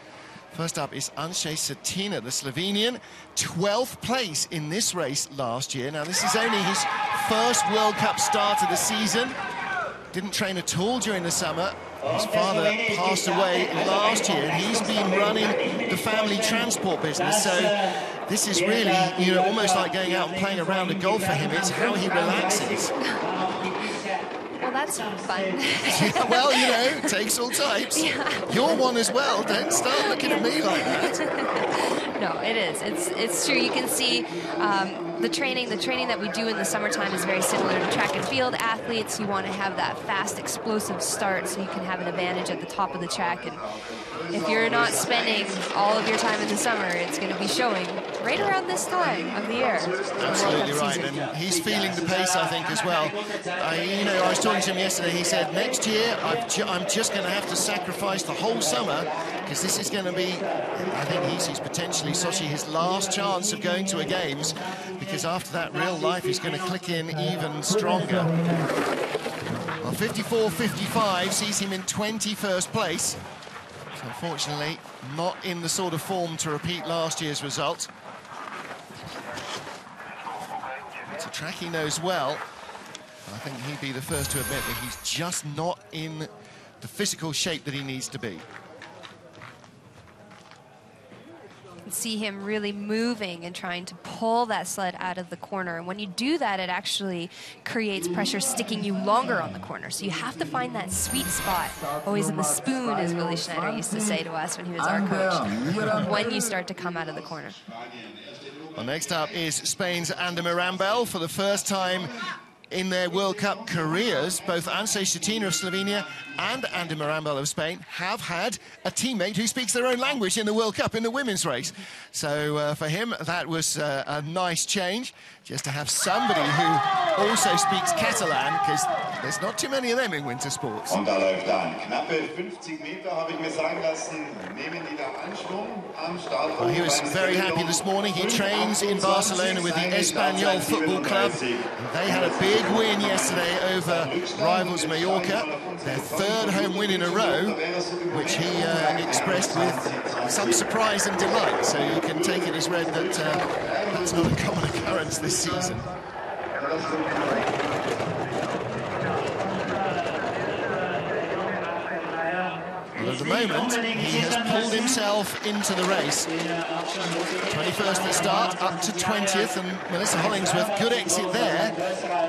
First up is Andrzej Cetina, the Slovenian, 12th place in this race last year. Now, this is only his first World Cup start of the season. Didn't train at all during the summer. His father passed away last year, and he's been running the family transport business. So this is really, you know, almost like going out and playing a round of golf for him. It's how he relaxes. Well, that's fun. Yeah, well, you know, it takes all types. Yeah. You're one as well. Don't start looking at me like that. No, it is. It's true. You can see the training that we do in the summertime is very similar to track and field athletes. You want to have that fast, explosive start so you can have an advantage at the top of the track. And if you're not spending all of your time in the summer, it's going to be showing right around this time of the year. Absolutely right, and he's feeling the pace, I think, as well. You know, I was talking to him yesterday. He said, next year, I'm just going to have to sacrifice the whole summer because this is going to be, I think he sees potentially, Sochi, his last chance of going to a Games, because after that, real life is going to click in even stronger. Well, 54.55 sees him in 21st place. So unfortunately, not in the sort of form to repeat last year's result. It's a track he knows well. I think he'd be the first to admit that he's just not in the physical shape that he needs to be. You can see him really moving and trying to pull that sled out of the corner. And when you do that, it actually creates pressure sticking you longer on the corner. So you have to find that sweet spot, always in the spoon, as Willie Schneider used to say to us when he was our coach, when you start to come out of the corner. Well, next up is Spain's Ander Mirambel. For the first time in their World Cup careers, both Anse Cetina of Slovenia and Andy Marambel of Spain have had a teammate who speaks their own language in the World Cup in the women's race. So for him, that was a nice change, just to have somebody who also speaks Catalan, because there's not too many of them in winter sports. Und da läuft dann knappe 50 Meter, habe ich mir sagen lassen, nehmen die da Anschwung am Start. Well, he was very happy this morning. He trains in Barcelona with the Espanyol Football Club. They had a big win yesterday over rivals Mallorca, their third home win in a row, which he expressed with some surprise and delight. So you can take it as read that that's not a common occurrence this season. Well, at the moment, he has pulled himself into the race. 21st at start, up to 20th, and Melissa Hollingsworth, good exit there.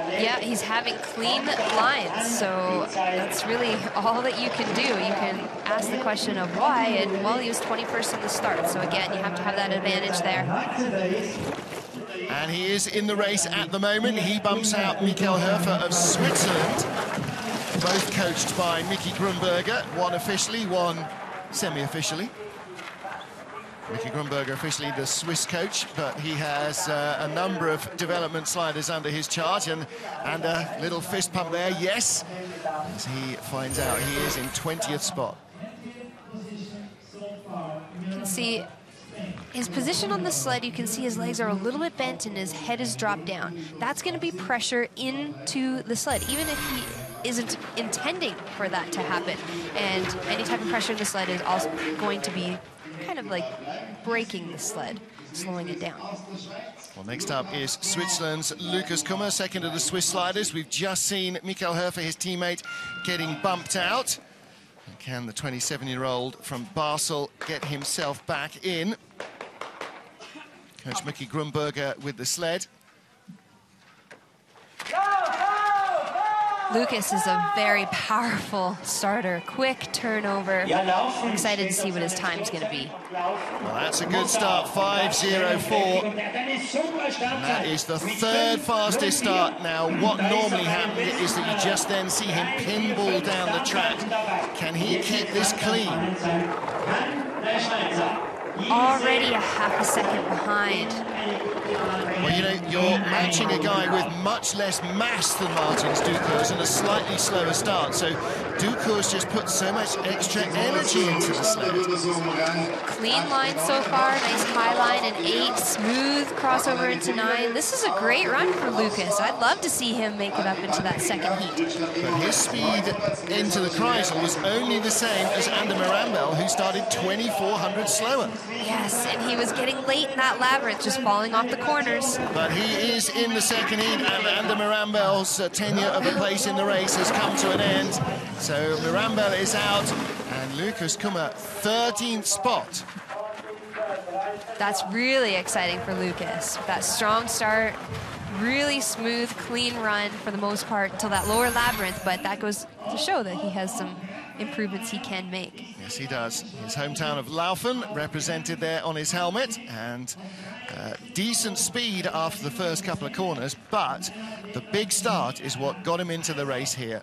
Yeah, he's having clean lines, so that's really all that you can do. You can ask the question of why, and well, he was 21st in the start, so again, you have to have that advantage there. And he is in the race at the moment. He bumps out Michael Hofer of Switzerland, both coached by Mickey Grunberger, one officially, one semi-officially. Mickey Grunberger officially the Swiss coach, but he has a number of development sliders under his charge, and a little fist pump there, yes, as he finds out he is in 20th spot. You can see his position on the sled. You can see his legs are a little bit bent and his head is dropped down. That's going to be pressure into the sled, even if he isn't intending for that to happen. And any type of pressure in the sled is also going to be kind of like breaking the sled, slowing it down. Well, next up is Switzerland's Lukas Kummer, second of the Swiss sliders. We've just seen Michael Hofer, his teammate, getting bumped out. And can the 27-year-old from Basel get himself back in? Coach Mickey Grunberger with the sled. Lucas is a very powerful starter, quick turnover. Excited to see what his time's going to be. Well, that's a good start, 5:04. And that is the third fastest start. Now, what normally happens is that you just then see him pinball down the track. Can he keep this clean? Already a half a second behind. Well, you know, you're matching a guy with much less mass than Martins Ducours and a slightly slower start. So Ducours just put so much extra energy into the sled. Clean line so far, nice high line, an 8, smooth crossover into 9. This is a great run for Lucas. I'd love to see him make it up into that second heat. But his speed into the Kreisel was only the same as Ander Marambel, who started 2,400 slower. Yes, and he was getting late in that labyrinth, just falling off the corners. But he is in the second heat, and Ander Marambel's tenure of a place in the race has come to an end. So Marambel is out, and Lukas Kummer, 13th spot. That's really exciting for Lucas. That strong start, really smooth, clean run for the most part until that lower labyrinth, but that goes to show that he has some improvements he can make. Yes, he does. His hometown of Laufen represented there on his helmet, and decent speed after the first couple of corners, but the big start is what got him into the race here.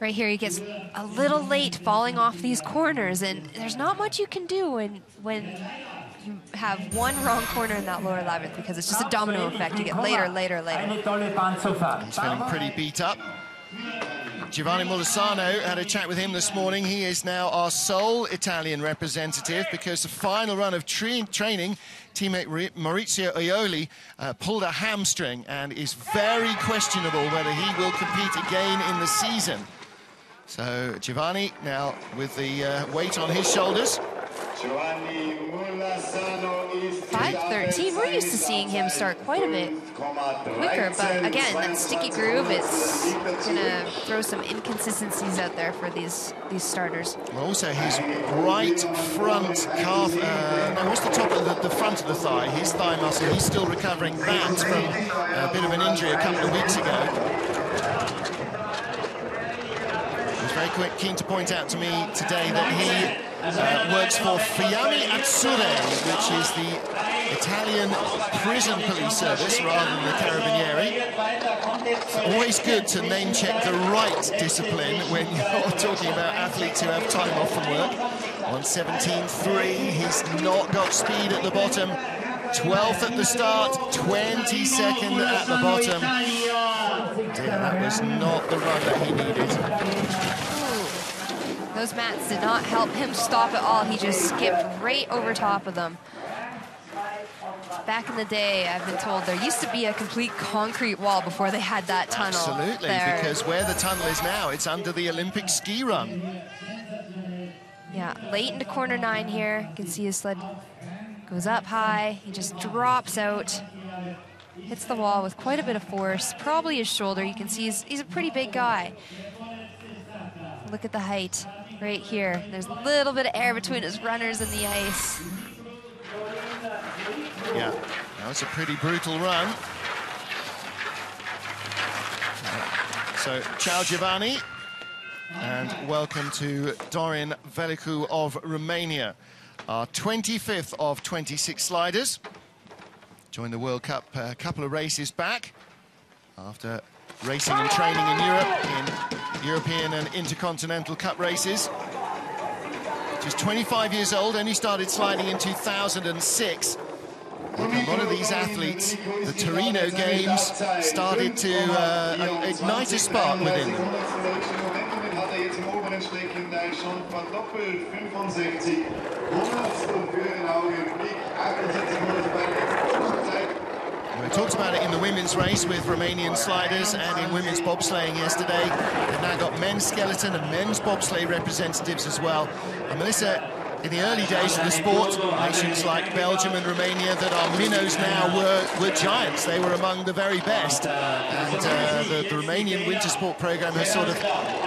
Right here, he gets a little late falling off these corners, and there's not much you can do when you have one wrong corner in that lower labyrinth, because it's just a domino effect. You get later. He's feeling pretty beat up. Giovanni Molisano, had a chat with him this morning. He is now our sole Italian representative because the final run of training, teammate Maurizio Aioli pulled a hamstring and is very questionable whether he will compete again in the season. So Giovanni now with the weight on his shoulders. 5:13. We're used to seeing him start quite a bit quicker, but again, that sticky groove is gonna throw some inconsistencies out there for these starters. Well, also his right front calf, no, what's the top of the front of the thigh? His thigh muscle, he's still recovering that from a bit of an injury a couple of weeks ago. He's very keen to point out to me today that he works for Fiamme Azzurre, which is the Italian prison police service rather than the Carabinieri. It's always good to name check the right discipline when you're talking about athletes who have time off from work. 1:17.3, he's not got speed at the bottom. 12th at the start, 22nd at the bottom. Dear, that was not the run that he needed. Ooh. Those mats did not help him stop at all. He just skipped right over top of them. Back in the day, I've been told there used to be a complete concrete wall before they had that tunnel. Absolutely, there. Because where the tunnel is now, it's under the Olympic ski run. Yeah, late into corner 9 here. You can see his sled goes up high. He just drops out, hits the wall with quite a bit of force. Probably his shoulder. You can see he's a pretty big guy. Look at the height right here. There's a little bit of air between his runners and the ice. Yeah, that was a pretty brutal run. So, ciao Giovanni, and welcome to Dorin Velicu of Romania. Our 25th of 26 sliders. Joined the World Cup a couple of races back after racing and training in Europe in European and Intercontinental Cup races. Just 25 years old, only started sliding in 2006. A lot of these athletes, the Torino Games started to ignite a spark within them. We talked about it in the women's race with Romanian sliders and in women's bobsleighing yesterday. They've now got men's skeleton and men's bobsleigh representatives as well. And Melissa, in the early days of the sport, nations like Belgium and Romania that are minnows now were giants. They were among the very best. And the Romanian winter sport program has sort of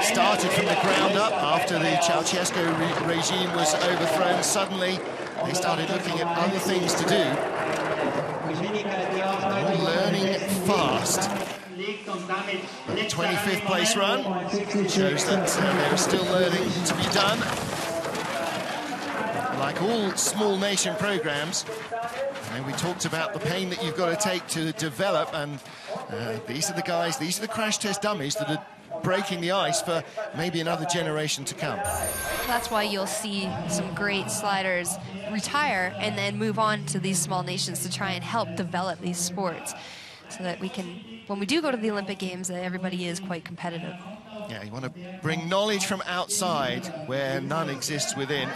started from the ground up after the Ceausescu regime was overthrown. Suddenly, they started looking at other things to do. All learning fast. But the 25th place run shows that there is still learning to be done. Like all small nation programs, we talked about the pain that you've got to take to develop, and these are the guys, these are the crash test dummies that are breaking the ice for maybe another generation to come. That's why you'll see some great sliders retire and then move on to these small nations to try and help develop these sports, so that we can, when we do go to the Olympic Games, that everybody is quite competitive. Yeah, you want to bring knowledge from outside where none exists within.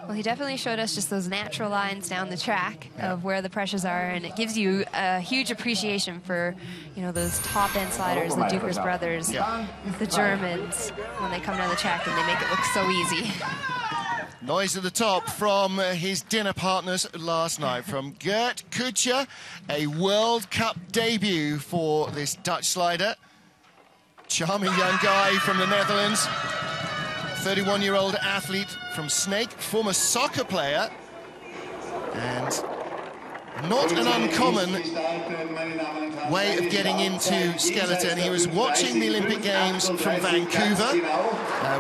Well, he definitely showed us just those natural lines down the track of where the pressures are, and it gives you a huge appreciation for, you know, those top-end sliders, the Dukers brothers, the Germans, when they come down the track and they make it look so easy. Noise at the top from his dinner partners last night, from Gert Kutscher, a World Cup debut for this Dutch slider. Charming young guy from the Netherlands. 31-year-old athlete from Snake, former soccer player, and not an uncommon way of getting into skeleton. He was watching the Olympic Games from Vancouver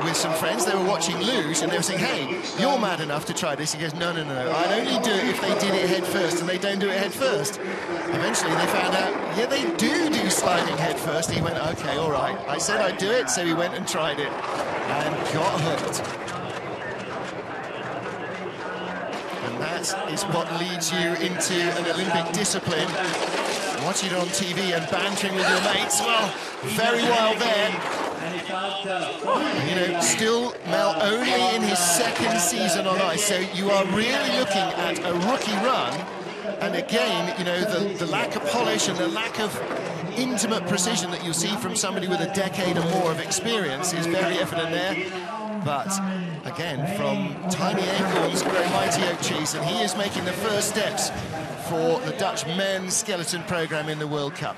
with some friends. They were watching luge, and they were saying, hey, you're mad enough to try this. He goes, no, no, no, I'd only do it if they did it head first, and they don't do it head first. Eventually they found out, yeah, they do sliding head first. He went, okay, all right. I said I'd do it, so he went and tried it and got hooked. And that is what leads you into an Olympic discipline. Watching it on TV and bantering with your mates, well, very well there. You know, still Mel only in his second season on ice, so you are really looking at a rookie run. And again, you know, the lack of polish and the lack of intimate precision that you'll see from somebody with a decade or more of experience is very evident there. But again, from tiny acorns grow mighty oak trees, and he is making the first steps for the Dutch men's skeleton program in the World Cup.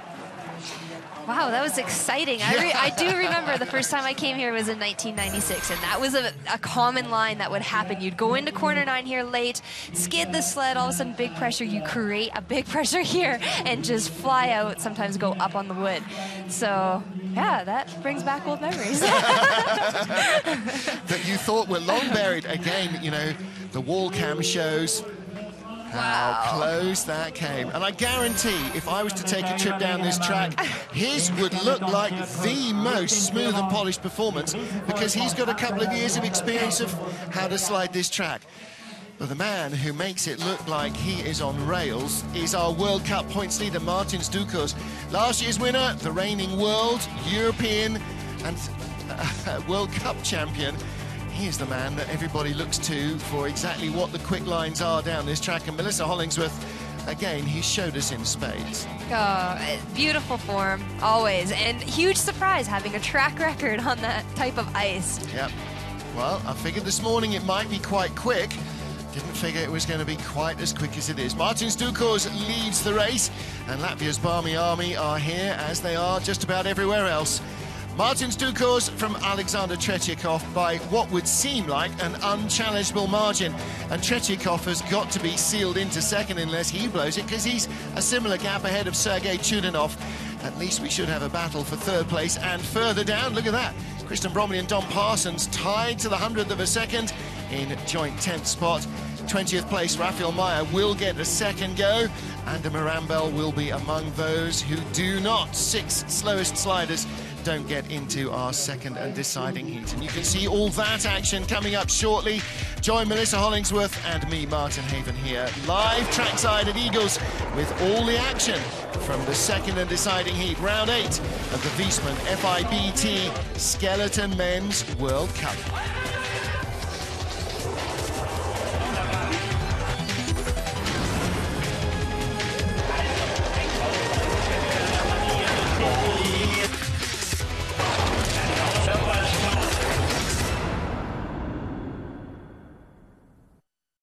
Wow, that was exciting. I do remember the first time I came here was in 1996, and that was a common line that would happen. You'd go into corner 9 here late, skid the sled, all of a sudden big pressure, you create a big pressure here and just fly out, sometimes go up on the wood. So, yeah, that brings back old memories. That you thought were long buried. Again, you know, The wall cam shows how close that came. And I guarantee if I was to take a trip down this track, his would look like the most smooth and polished performance, because he's got a couple of years of experience of how to slide this track. But the man who makes it look like he is on rails is our World Cup points leader, Martins Dukos. Last year's winner, the reigning world, European and World Cup champion. He is the man that everybody looks to for exactly what the quick lines are down this track. And Melissa Hollingsworth, again, he showed us in spades. Oh, beautiful form, always. And huge surprise having a track record on that type of ice. Yep. Well, I figured this morning it might be quite quick. Didn't figure it was going to be quite as quick as it is. Martins Dukos leads the race, and Latvia's Barmy Army are here, as they are just about everywhere else. Martins Dukos from Alexander Tretiakov by what would seem like an unchallengeable margin. And Tretiakov has got to be sealed into second unless he blows it, because he's a similar gap ahead of Sergei Chudinov. At least we should have a battle for third place. And further down, look at that. Kristen Bromley and Don Parsons tied to the 100th of a second in joint 10th spot. 20th place, Raphael Meyer will get a second go, and Mirambel will be among those who do not. 6 slowest sliders don't get into our second and deciding heat. And you can see all that action coming up shortly. Join Melissa Hollingsworth and me, Martin Haven, here live trackside at Igls with all the action from the second and deciding heat, round 8 of the Wiesmann FIBT Skeleton Men's World Cup.